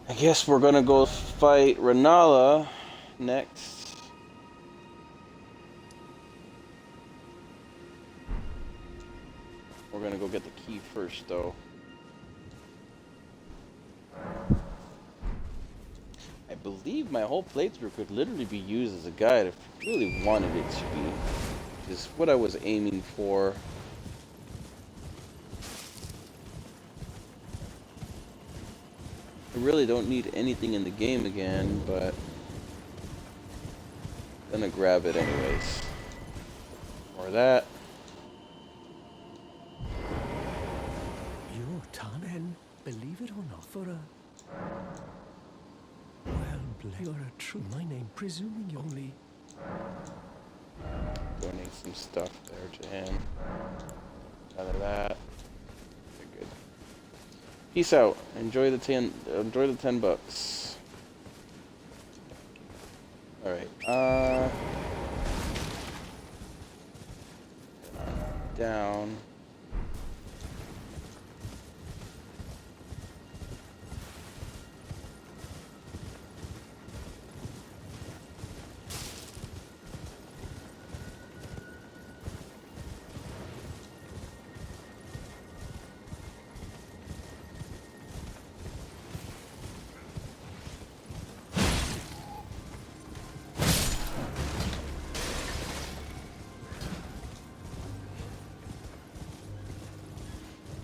I guess we're gonna go fight Rannala next. We're gonna go get the key first, though. I believe my whole playthrough could literally be used as a guide if I really wanted it to be. Which is what I was aiming for. I really don't need anything in the game again, but I'm gonna grab it anyways. Or that. You're Tannen, believe it or not, for a... Well, you're a true... My name, presuming you only... Donate some stuff there to him. None of that. Okay, good. Peace out. Enjoy the 10 bucks. Alright, down.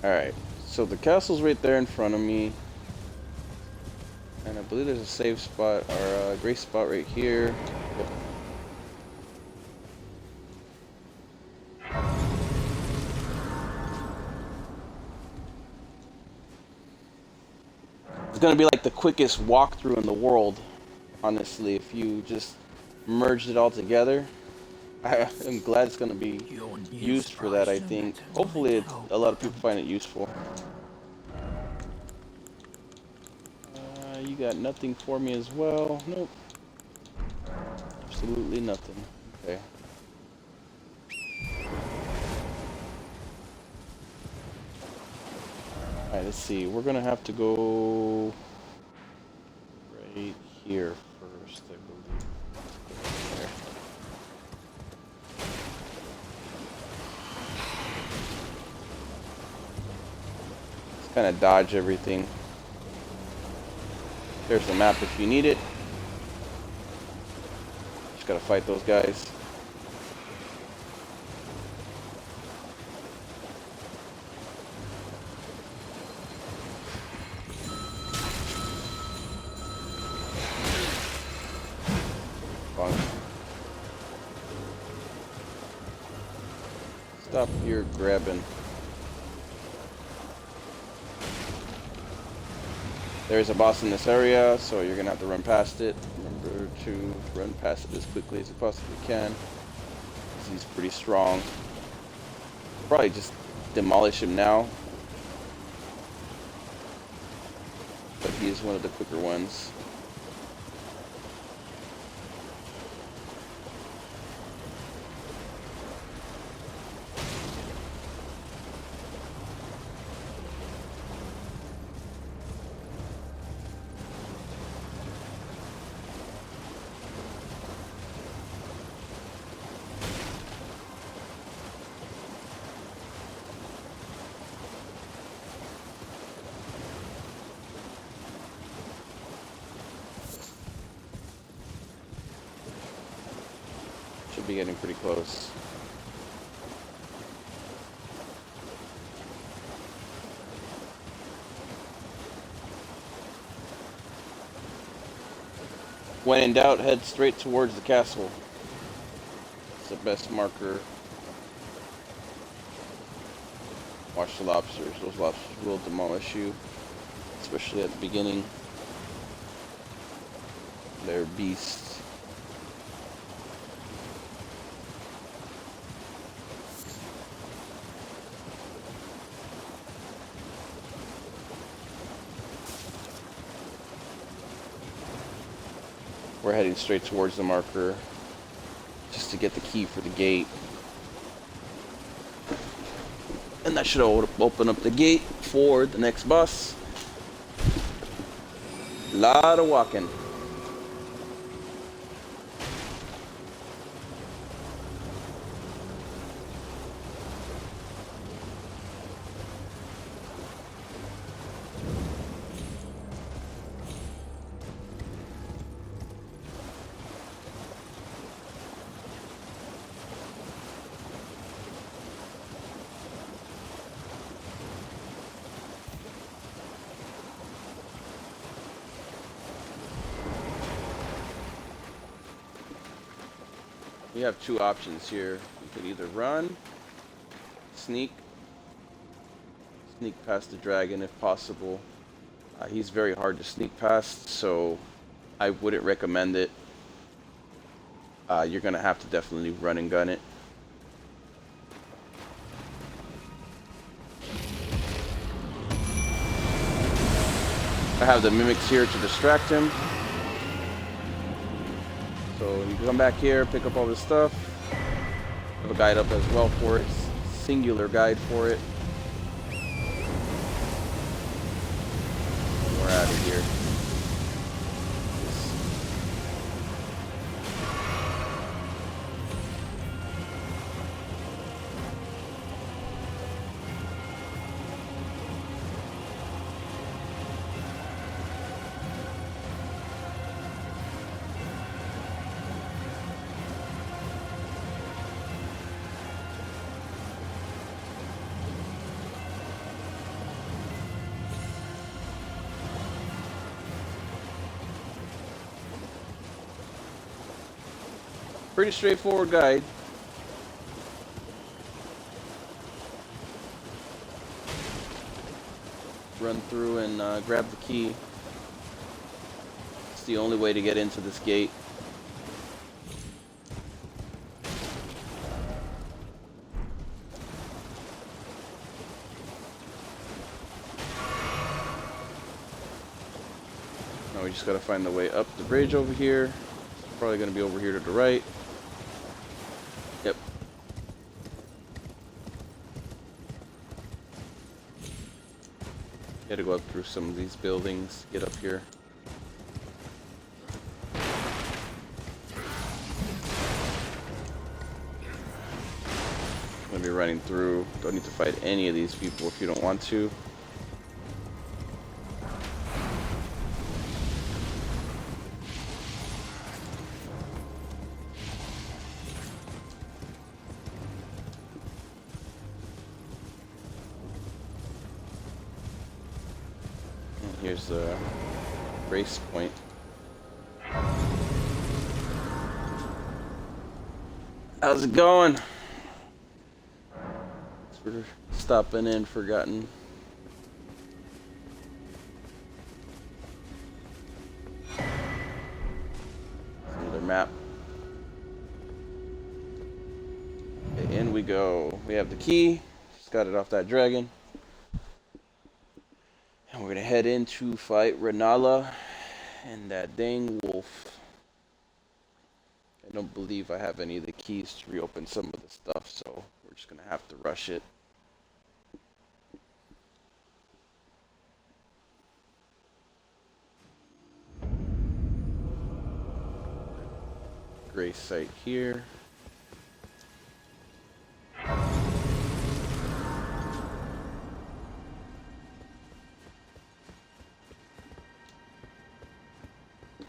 Alright, so the castle's right there in front of me. And I believe there's a save spot, or a grace spot right here. Yep. It's gonna be like the quickest walkthrough in the world, honestly, if you just merged it all together. I'm glad it's gonna be used for that, I think. Hopefully a lot of people find it useful. You got nothing for me as well. Nope. Absolutely nothing. Okay. Alright, let's see. We're gonna have to go right here first, I believe. There. Just kind of dodge everything. There's the map if you need it. Just gotta fight those guys. Stop your grabbing. There's a boss in this area, so you're gonna have to run past it. Remember to run past it as quickly as you possibly can. He's pretty strong. Probably just demolish him now. But he is one of the quicker ones. Should be getting pretty close. When in doubt, head straight towards the castle. It's the best marker. Watch the lobsters. Those lobsters will demolish you, especially at the beginning. They're beasts. We're heading straight towards the marker just to get the key for the gate. And that should open up the gate for the next boss. Lot of walking. You have two options here. You could either run, sneak past the dragon if possible. He's very hard to sneak past, so I wouldn't recommend it. You're gonna have to definitely run and gun it. I have the mimics here to distract him. So you can come back here, pick up all this stuff. I have a guide up as well for it. Singular guide for it. We're out of here. Pretty straightforward guide. Run through and grab the key. It's the only way to get into this gate. Now we just gotta find the way up the bridge over here. It's probably gonna be over here to the right. Yep. Gotta go up through some of these buildings, get up here. I'm gonna be running through. Don't need to fight any of these people if you don't want to. Here's the race point. How's it going? Thanks for stopping in, Forgotten. Another map. Okay, in we go. We have the key. Just got it off that dragon. And we're gonna head in to fight Rannala and that dang wolf. I don't believe I have any of the keys to reopen some of the stuff, so we're just gonna have to rush it. Gray site here.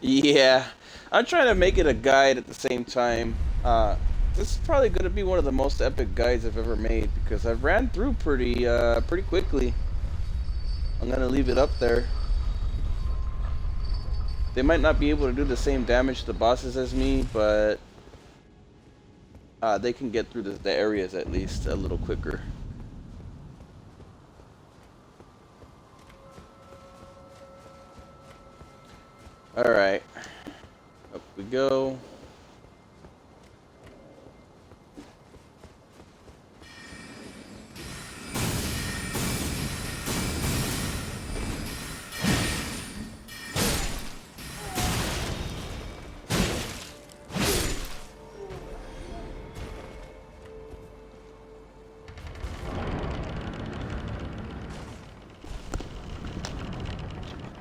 Yeah, I'm trying to make it a guide at the same time. This is probably going to be one of the most epic guides I've ever made because I've ran through pretty quickly. I'm going to leave it up there. They might not be able to do the same damage to the bosses as me, but they can get through the areas at least a little quicker. Alright, up we go.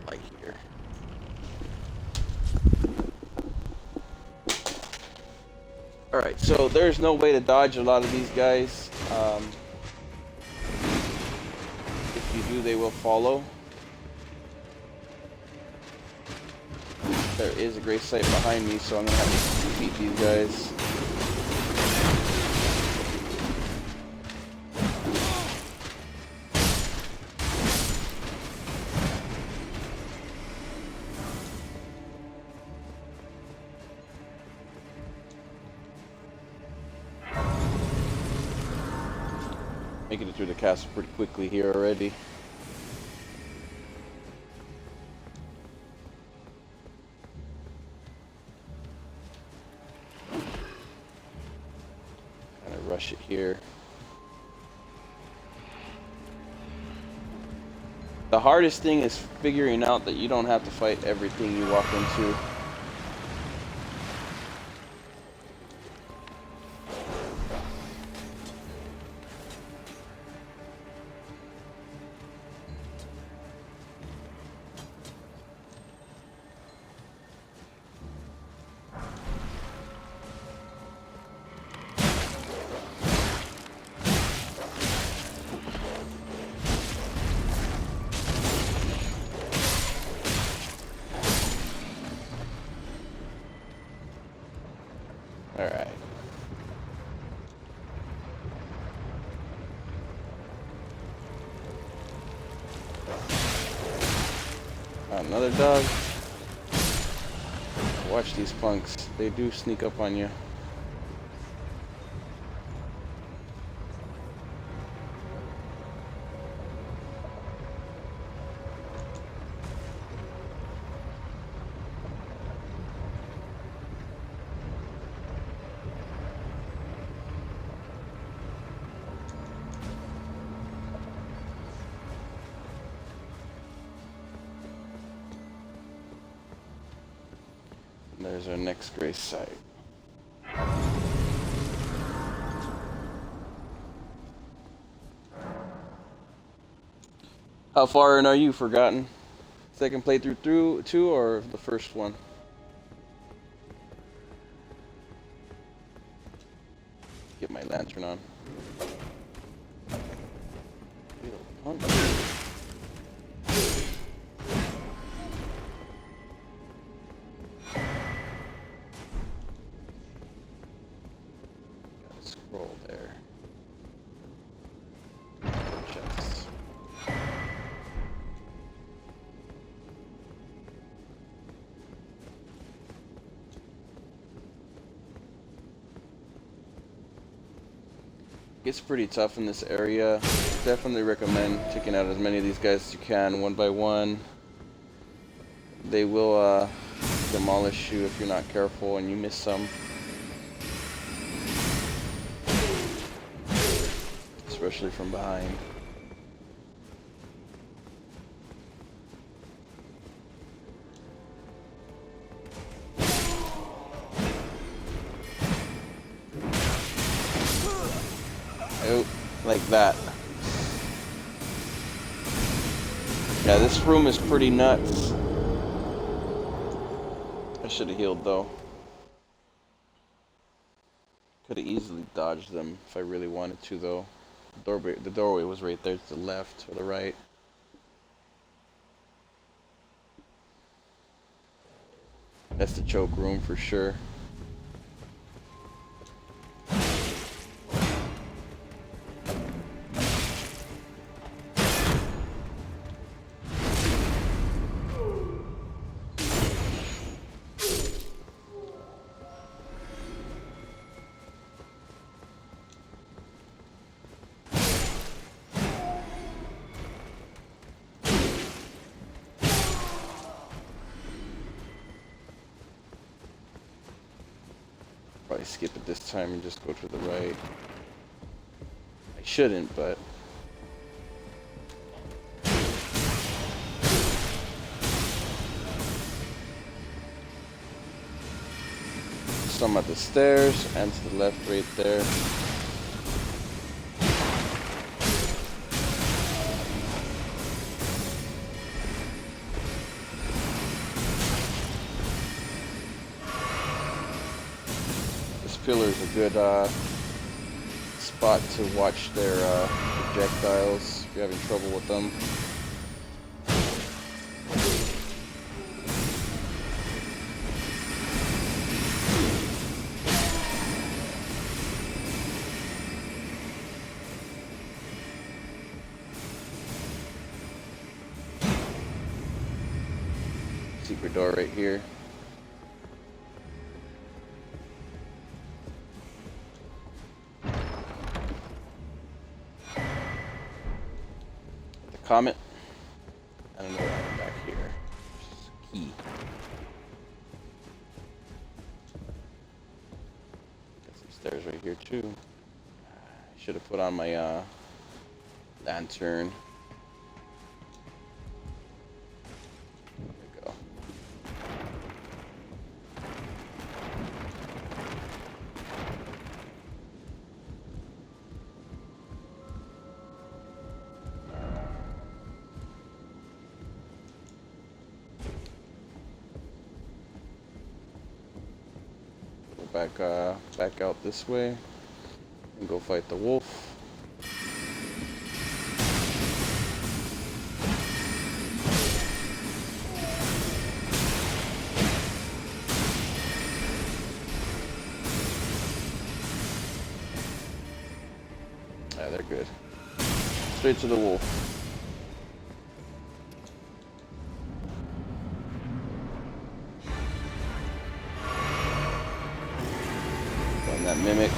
Light here. Alright, so there's no way to dodge a lot of these guys. If you do, they will follow. There is a great site behind me, so I'm gonna have to defeat these guys. Making it through the castle pretty quickly here already. Kind of rush it here. The hardest thing is figuring out that you don't have to fight everything you walk into. Alright. Another dog. Watch these punks. They do sneak up on you. There's our next grace site. How far in are you, Forgotten? Second playthrough through two or the first one? Get my lantern on. Little punk. Scroll there. Chests. It's pretty tough in this area. Definitely recommend taking out as many of these guys as you can, one by one. They will demolish you if you're not careful and you miss some. Especially from behind. Oh, like that. Yeah, this room is pretty nuts. I should have healed though. Could have easily dodged them if I really wanted to though. The doorway was right there to the left or the right. That's the choke room for sure. Probably skip it this time and just go to the right. I shouldn't, but some at the stairs and to the left right there. pillar is a good spot to watch their projectiles if you're having trouble with them. Secret door right here. The comet. And another item back here. Key. Got some stairs right here too. Should have put on my lantern. Back out this way and go fight the wolf. Yeah, they're good. Straight to the wolf. That mimic.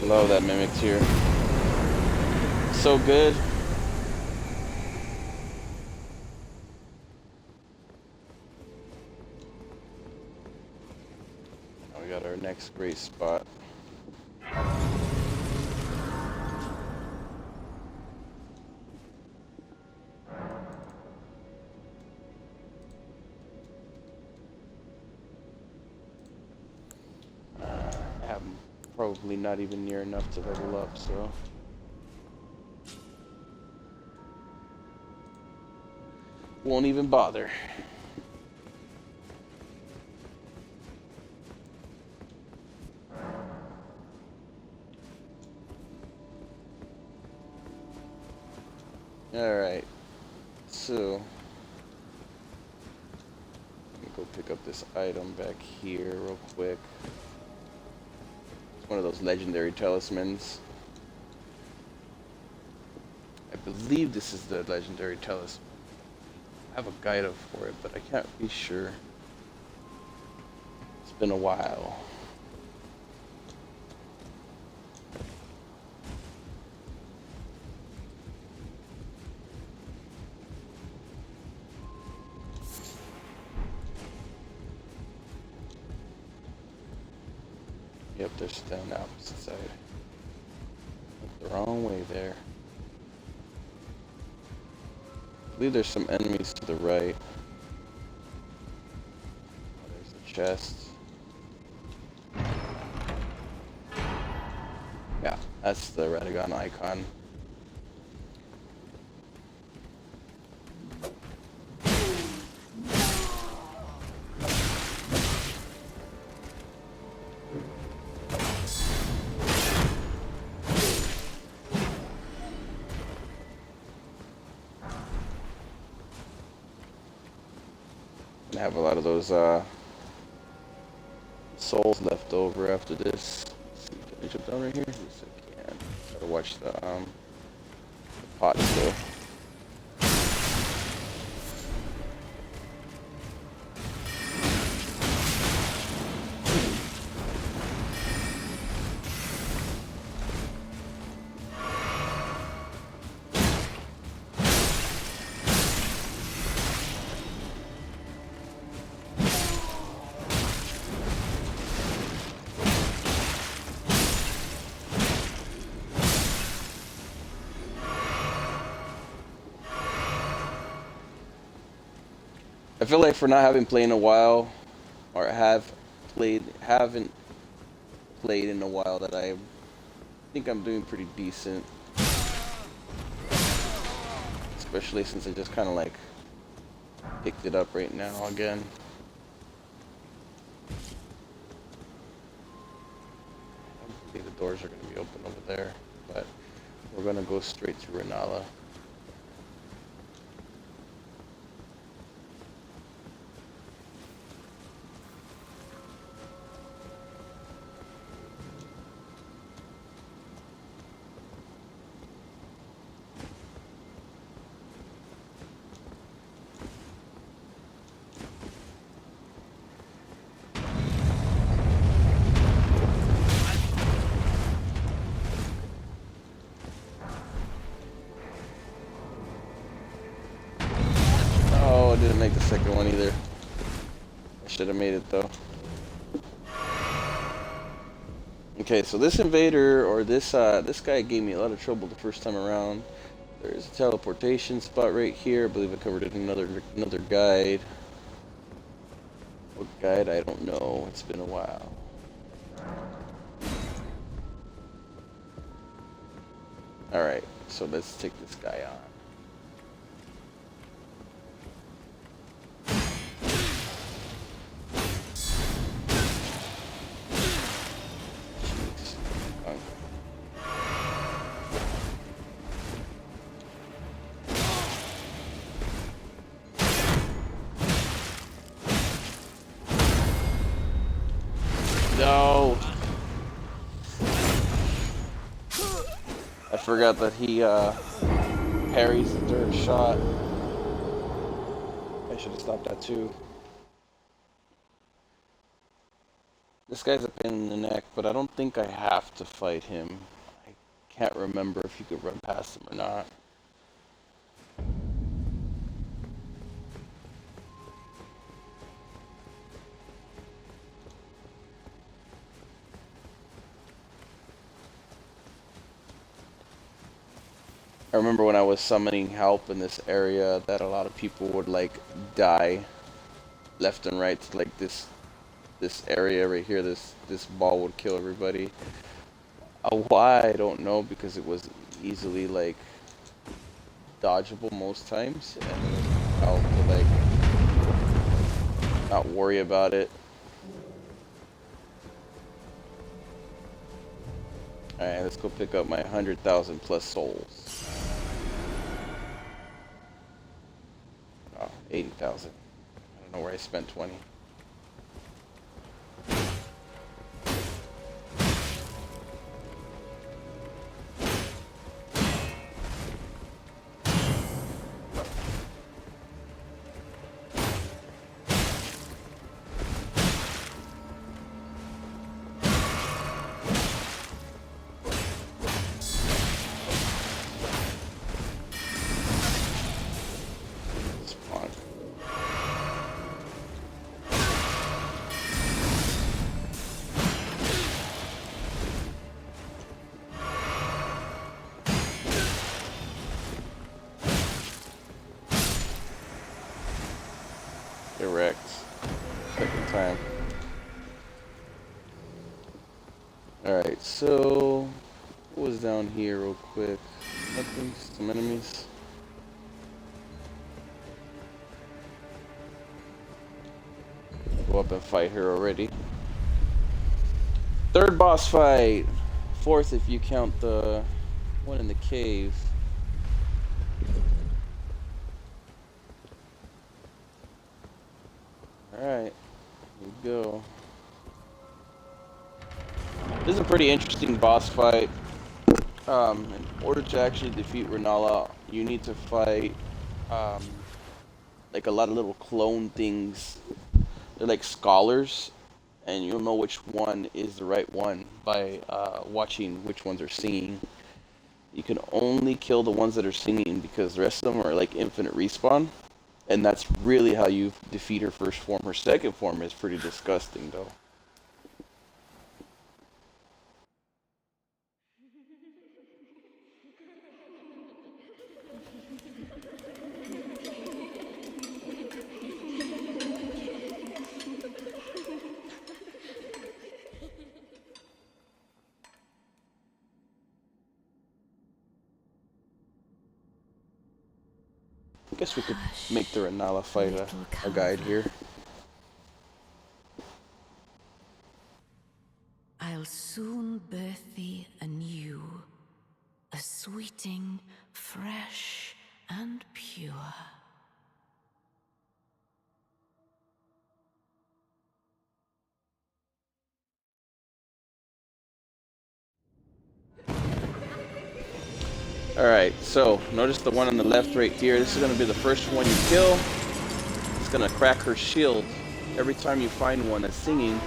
Love that mimic here. So good. Now we got our next great spot. I'm probably not even near enough to level up, so. Won't even bother. Alright, so let me go pick up this item back here real quick. It's one of those legendary talismans. I believe this is the legendary talisman. I have a guide up for it, but I can't be sure. It's been a while. Yep, they're still on the opposite side. Went the wrong way there. I believe there's some enemies to the right. Oh, there's a chest. Yeah, that's the Radagon icon. I have a lot of those souls left over after this. Let's see, can I jump down right here? Yes, I can. Gotta watch the pot still. feel like for not having played in a while, or haven't played in a while, that I think I'm doing pretty decent. Especially since I just kind of like picked it up right now again. I don't think the doors are going to be open over there, but we're going to go straight to Rannala. Oh, I didn't make the second one either. I should have made it though. Okay, so this invader, or this guy gave me a lot of trouble the first time around. There's a teleportation spot right here. I believe I covered it in another guide. What guide? I don't know. It's been a while. Alright, so let's take this guy on. Jeez. No! I forgot that he parries the third shot. I should have stopped that too. This guy's a pain in the neck, but I don't think I have to fight him. I can't remember if you could run past him or not. I remember when I was summoning help in this area that a lot of people would like die left and right to like this area right here. This ball would kill everybody. Why? I don't know, because it was easily like dodgeable most times, and it was how to like not worry about it. Alright, let's go pick up my 100,000 plus souls. Oh, 80,000. I don't know where I spent 20. Correct. Second time. Alright, so what was down here real quick? Nothing, some enemies. Go up and fight her already. Third boss fight. Fourth if you count the one in the cave. Alright, here we go. This is a pretty interesting boss fight. In order to actually defeat Rannala, you need to fight like a lot of little clone things. They're like scholars, and you'll know which one is the right one by watching which ones are singing. You can only kill the ones that are singing, because the rest of them are like infinite respawn. And that's really how you defeat her first form. Her second form is pretty disgusting, though. I guess we could make the Rannala fight a guide here. I'll soon birth thee anew, a sweeting, fresh and pure. Alright, so notice the one on the left right here. This is going to be the first one you kill. It's going to crack her shield. Every time you find one that's singing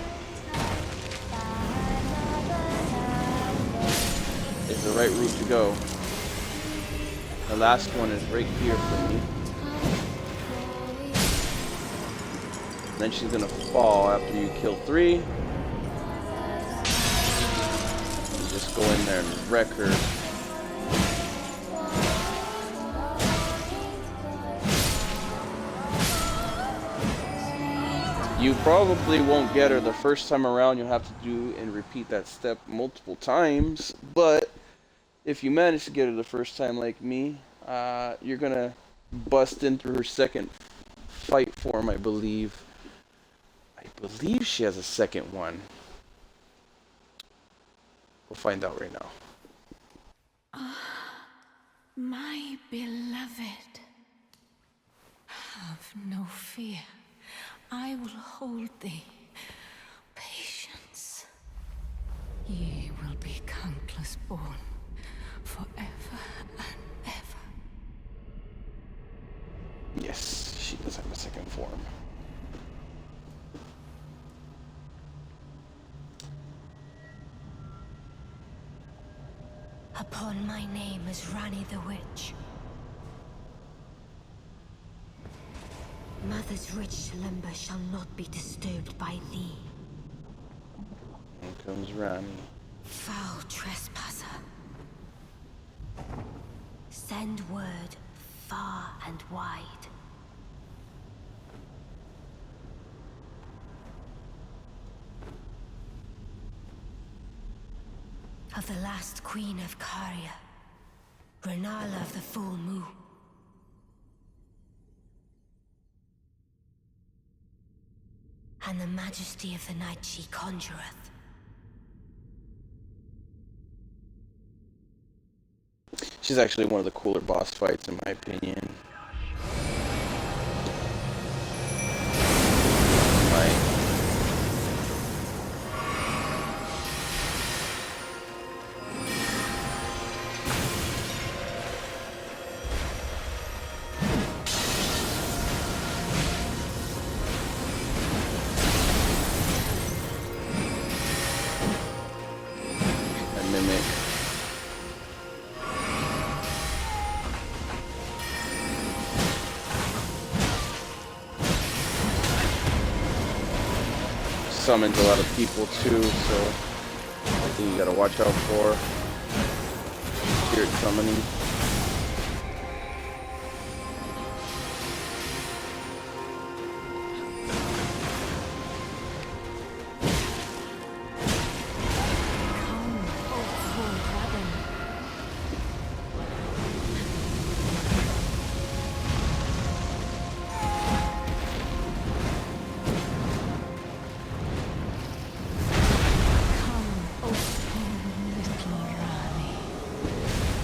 is the right route to go. The last one is right here for me. Then she's going to fall after you kill 3. You just go in there and wreck her. You probably won't get her the first time around. You'll have to do and repeat that step multiple times. But if you manage to get her the first time like me, you're going to bust into her second fight form, I believe. I believe she has a second one. We'll find out right now. My beloved, have no fear. I will hold thee. Patience. Ye will be countless born, forever and ever. Yes, she does have a second form. Upon my name is Rani the Witch. Mother's rich lumber shall not be disturbed by thee. Here comes Rani. Foul trespasser. Send word far and wide. Of the last queen of Caria, Rannala of the full moon. And the majesty of the night she conjureth. She's actually one of the cooler boss fights in my opinion. Mimic. Summons a lot of people too, so I think you gotta watch out for spirit summoning.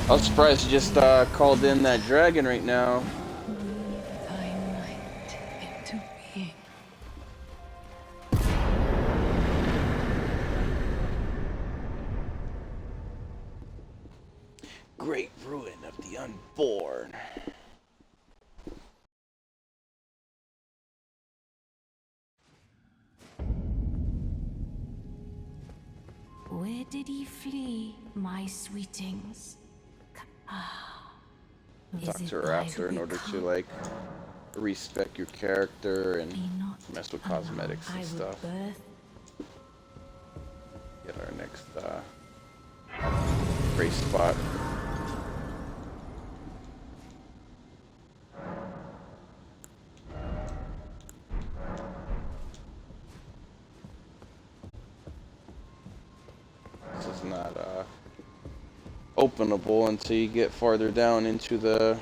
I was surprised you just called in that dragon right now. Thy might into being. Great ruin of the unborn. Where did ye flee, my sweetings? Talk to her after in order to like respec your character and mess with cosmetics and stuff. Get our next race spot. This is not openable until you get farther down into the